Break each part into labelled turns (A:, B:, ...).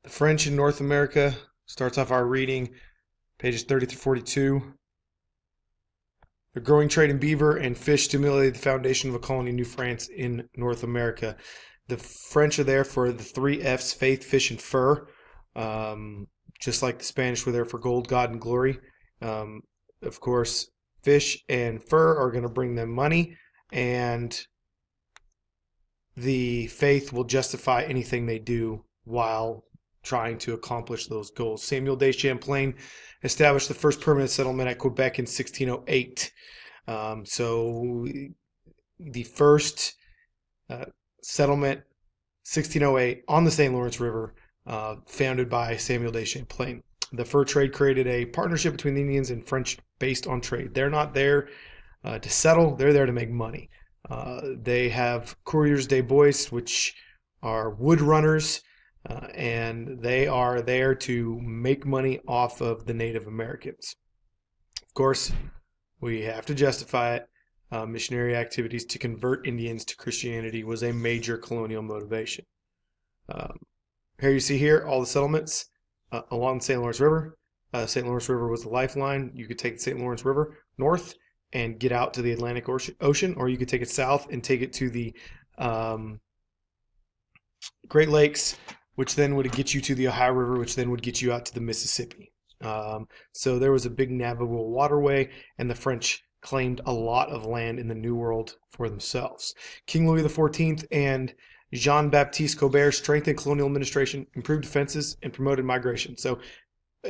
A: The French in North America starts off our reading, pages 30 through 42. The growing trade in beaver and fish stimulated the foundation of a colony in New France in North America. The French are there for the three F's: faith, fish, and fur. Just like the Spanish were there for gold, God, and glory. Of course, fish and fur are going to bring them money, and the faith will justify anything they do while trying to accomplish those goals. Samuel de Champlain established the first permanent settlement at Quebec in 1608. So the first settlement, 1608, on the St. Lawrence River, founded by Samuel de Champlain. The fur trade created a partnership between the Indians and French based on trade. They're not there to settle, they're there to make money. They have coureurs de bois, which are wood runners, and they are there to make money off of the Native Americans. Of course, we have to justify it. Missionary activities to convert Indians to Christianity was a major colonial motivation. Here you see here all the settlements along the St. Lawrence River. St. Lawrence River was the lifeline. You could take the St. Lawrence River north and get out to the Atlantic Ocean, or you could take it south and take it to the Great Lakes, which then would get you to the Ohio River, which then would get you out to the Mississippi. So there was a big navigable waterway, and the French claimed a lot of land in the New World for themselves. King Louis XIV and Jean-Baptiste Colbert strengthened colonial administration, improved defenses, and promoted migration. So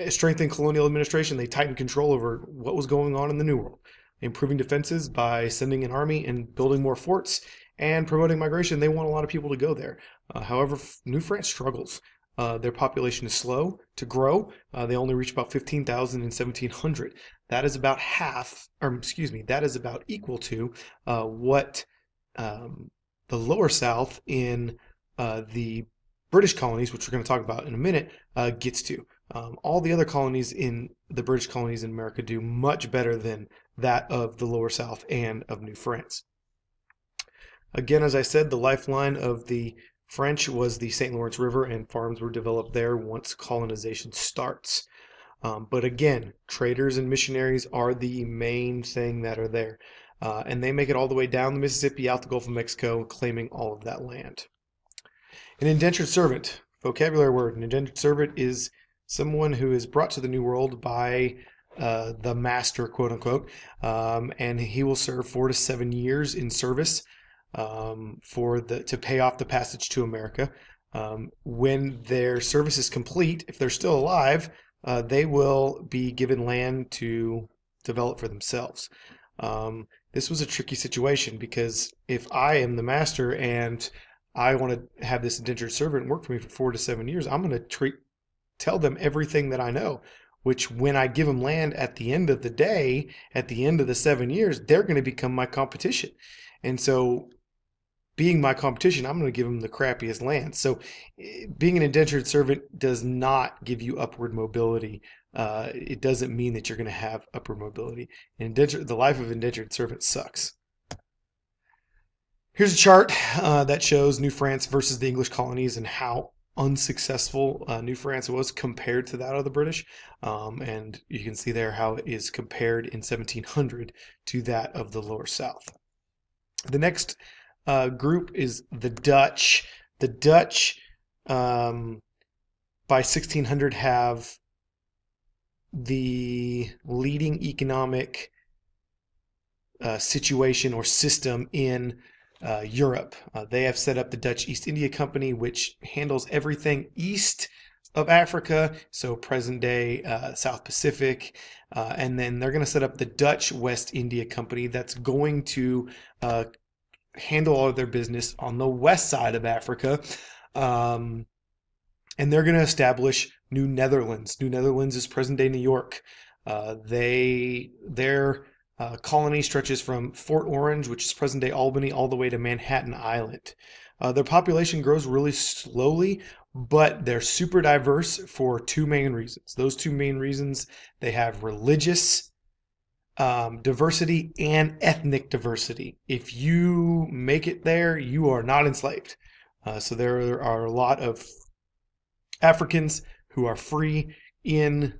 A: strengthened colonial administration, they tightened control over what was going on in the New World. Improving defenses by sending an army and building more forts, and promoting migration. They want a lot of people to go there. However, New France struggles. Their population is slow to grow. They only reach about 15,000 in 1700. That is about that is about equal to what the lower South in the British colonies, which we're going to talk about in a minute, gets to. All the other colonies in the British colonies in America do much better than that of the lower South and of New France. Again, as I said, the lifeline of the French was the St. Lawrence River, and farms were developed there once colonization starts. But again, traders and missionaries are the main thing that are there. And they make it all the way down the Mississippi, out the Gulf of Mexico, claiming all of that land. An indentured servant, vocabulary word. An indentured servant is someone who is brought to the New World by the master, quote unquote, and he will serve 4 to 7 years in service to pay off the passage to America. When their service is complete, if they're still alive, they will be given land to develop for themselves. This was a tricky situation because if I am the master and I want to have this indentured servant work for me for 4 to 7 years, I'm going to tell them everything that I know, which when I give them land at the end of the day, at the end of the 7 years, they're going to become my competition. And so being my competition, I'm going to give them the crappiest land. So being an indentured servant does not give you upward mobility. It doesn't mean that you're going to have upward mobility. The life of indentured servant sucks. Here's a chart that shows New France versus the English colonies and how unsuccessful New France was compared to that of the British. And you can see there how it is compared in 1700 to that of the Lower South. The next group is the Dutch. The Dutch, by 1600, have the leading economic situation or system in Europe. They have set up the Dutch East India Company, which handles everything east of Africa, so present day South Pacific, and then they're going to set up the Dutch West India Company that's going to handle all of their business on the west side of Africa, and they're going to establish New Netherlands. New Netherlands is present-day New York. Their colony stretches from Fort Orange, which is present-day Albany, all the way to Manhattan Island. Their population grows really slowly, but they're super diverse for 2 main reasons. Those 2 main reasons: they have religious diversity and ethnic diversity. If you make it there, you are not enslaved. So there are a lot of Africans who are free in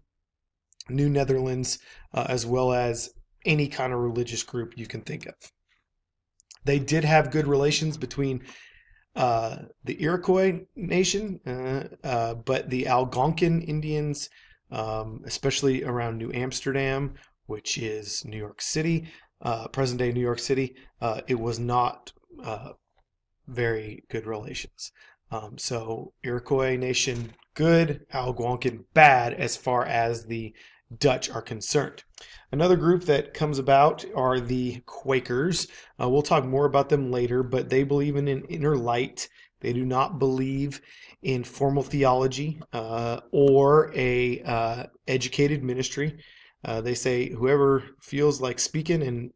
A: New Netherlands, as well as any kind of religious group you can think of. They did have good relations between the Iroquois nation, but the Algonquin Indians, especially around New Amsterdam, which is New York City, present-day New York City, it was not very good relations. So Iroquois nation, good. Algonquin, bad as far as the Dutch are concerned. Another group that comes about are the Quakers. We'll talk more about them later, but they believe in an inner light. They do not believe in formal theology or a educated ministry. They say whoever feels like speaking and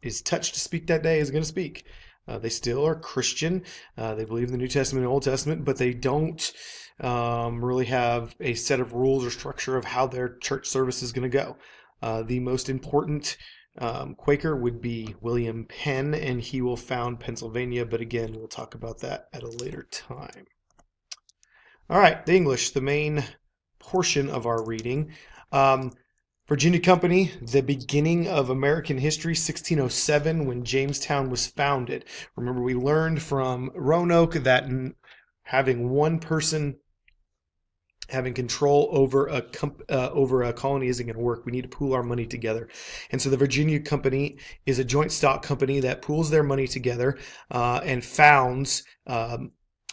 A: is touched to speak that day is going to speak. They still are Christian. They believe in the New Testament and Old Testament, but they don't really have a set of rules or structure of how their church service is going to go. The most important Quaker would be William Penn, and he will found Pennsylvania, but again, we'll talk about that at a later time. All right, the English, the main portion of our reading. Virginia Company, the beginning of American history, 1607, when Jamestown was founded. Remember, we learned from Roanoke that having one person having control over a colony isn't going to work. We need to pool our money together. And so the Virginia Company is a joint stock company that pools their money together and founds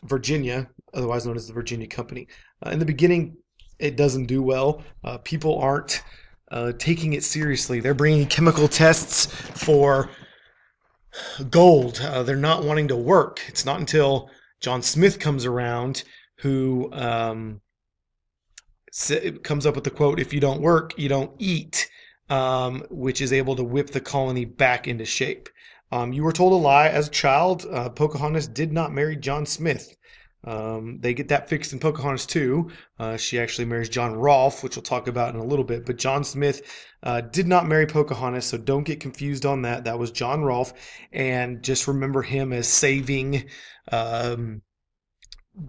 A: Virginia, otherwise known as the Virginia Company. In the beginning, it doesn't do well. People aren't taking it seriously. They're bringing chemical tests for gold. They're not wanting to work. It's not until John Smith comes around who comes up with the quote, "If you don't work, you don't eat," which is able to whip the colony back into shape. You were told a lie as a child. Pocahontas did not marry John Smith. They get that fixed in Pocahontas 2. She actually marries John Rolfe, which we'll talk about in a little bit. But John Smith did not marry Pocahontas, so don't get confused on that. That was John Rolfe, and just remember him as saving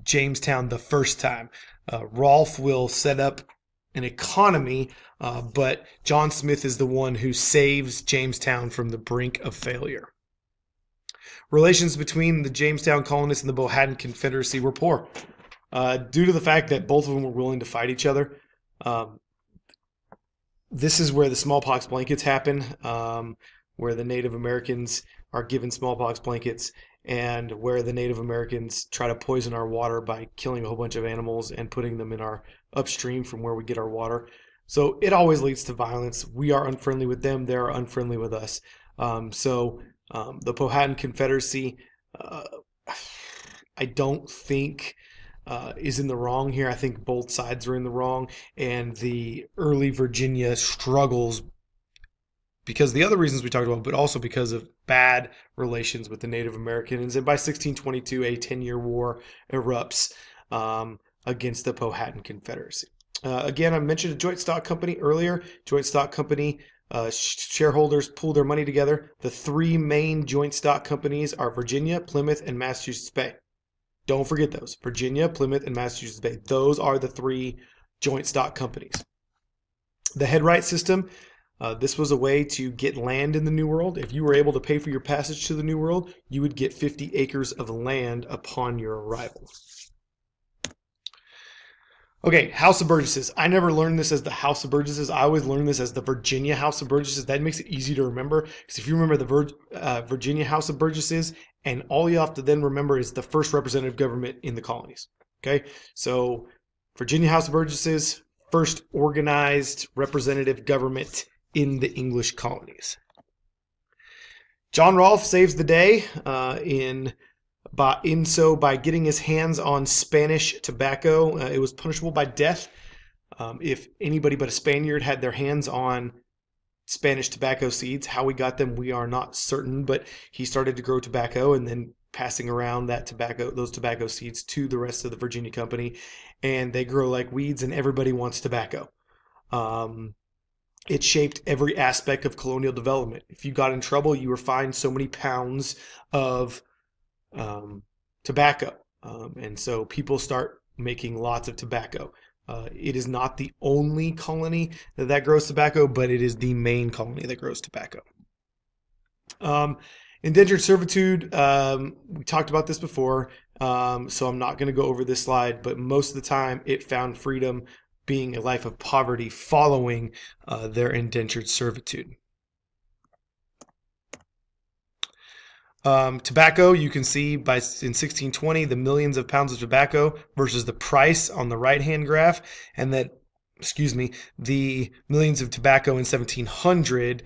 A: Jamestown the first time. Rolfe will set up an economy, but John Smith is the one who saves Jamestown from the brink of failure. Relations between the Jamestown colonists and the Powhatan Confederacy were poor, due to the fact that both of them were willing to fight each other. This is where the smallpox blankets happen, where the Native Americans are given smallpox blankets, and where the Native Americans try to poison our water by killing a whole bunch of animals and putting them in our upstream from where we get our water. So it always leads to violence. We are unfriendly with them. They're unfriendly with us. The Powhatan Confederacy, I don't think is in the wrong here. I think both sides are in the wrong, and the early Virginia struggles because the other reasons we talked about, but also because of bad relations with the Native Americans. And by 1622, a 10-year war erupts against the Powhatan Confederacy. Again, I mentioned a joint stock company earlier. Joint stock company shareholders pool their money together. The three main joint stock companies are Virginia, Plymouth, and Massachusetts Bay. Don't forget those. Virginia, Plymouth, and Massachusetts Bay. Those are the three joint stock companies. The headright system. This was a way to get land in the New World. If you were able to pay for your passage to the New World, you would get 50 acres of land upon your arrival. Okay, House of Burgesses. I never learned this as the House of Burgesses. I always learned this as the Virginia House of Burgesses. That makes it easy to remember, because if you remember the Virginia House of Burgesses, and all you have to then remember is the first representative government in the colonies. Okay, so Virginia House of Burgesses, first organized representative government in the English colonies. John Rolfe saves the day by getting his hands on Spanish tobacco. It was punishable by death. If anybody but a Spaniard had their hands on Spanish tobacco seeds, how we got them, we are not certain, but he started to grow tobacco and then passing around those tobacco seeds to the rest of the Virginia Company, and they grow like weeds and everybody wants tobacco. It shaped every aspect of colonial development. If you got in trouble, you were fined so many pounds of tobacco. And so people start making lots of tobacco. It is not the only colony that grows tobacco, but it is the main colony that grows tobacco. Indentured servitude, we talked about this before, so I'm not going to go over this slide, but most of the time it found freedom being a life of poverty following their indentured servitude. Tobacco, you can see in 1620 the millions of pounds of tobacco versus the price on the right-hand graph, and that, the millions of tobacco in 1700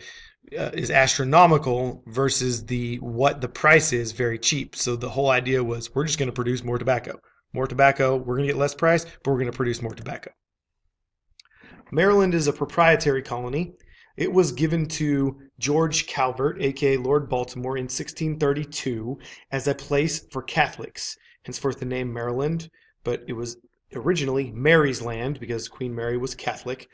A: is astronomical versus what the price is very cheap. So the whole idea was we're just going to produce more tobacco. More tobacco, we're going to get less price, but we're going to produce more tobacco. Maryland is a proprietary colony. It was given to George Calvert, aka Lord Baltimore, in 1632 as a place for Catholics, henceforth the name Maryland, but it was originally Mary's Land because Queen Mary was Catholic.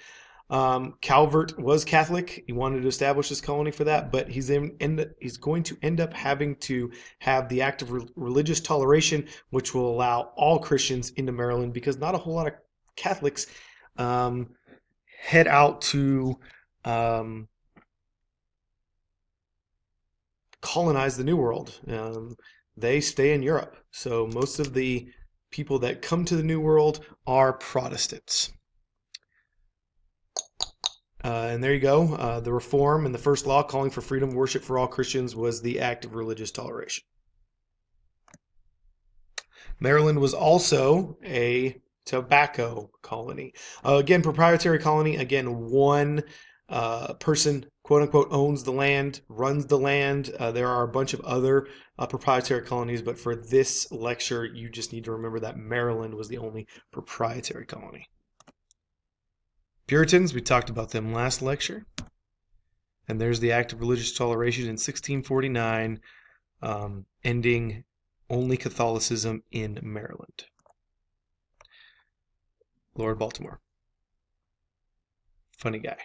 A: Calvert was Catholic. He wanted to establish this colony for that, but he's going to end up having to have the act of religious toleration, which will allow all Christians into Maryland because not a whole lot of Catholics head out to colonize the New World. They stay in Europe. So most of the people that come to the New World are Protestants. And there you go. The reform and the first law calling for freedom of worship for all Christians was the act of religious toleration. Maryland was also a tobacco colony. Again, proprietary colony. Again, one person, quote unquote, owns the land, runs the land. There are a bunch of other proprietary colonies, but for this lecture, you just need to remember that Maryland was the only proprietary colony. Puritans, we talked about them last lecture. And there's the Act of Religious Toleration in 1649, ending only Catholicism in Maryland. Lord Baltimore. Funny guy.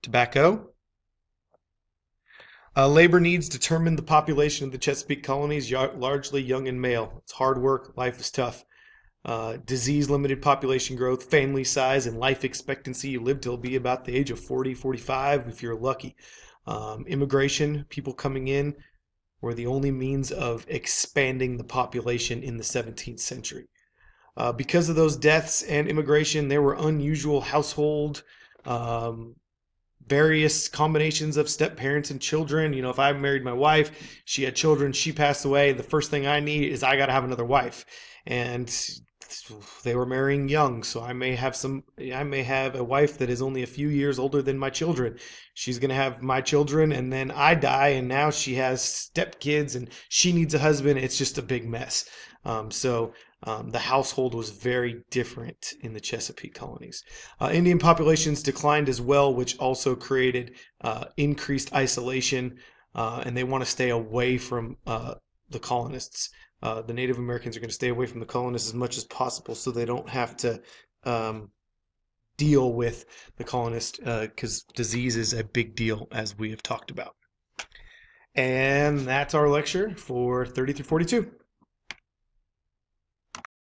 A: Tobacco. Labor needs determined the population of the Chesapeake colonies, largely young and male. It's hard work, life is tough. Disease limited population growth, family size, and life expectancy. You live till be about the age of 40, 45 if you're lucky. Immigration, people coming in, were the only means of expanding the population in the 17th century. Because of those deaths and immigration, there were unusual household, various combinations of step parents and children. You know, if I married my wife, she had children, she passed away, the first thing I need is I got to have another wife. And they were marrying young, so I may have a wife that is only a few years older than my children. She's going to have my children, and then I die, and now she has stepkids, and she needs a husband. It's just a big mess. The household was very different in the Chesapeake colonies. Indian populations declined as well, which also created increased isolation, and they want to stay away from the colonists. The Native Americans are going to stay away from the colonists as much as possible so they don't have to deal with the colonists because disease is a big deal, as we have talked about. And that's our lecture for 30 through 42.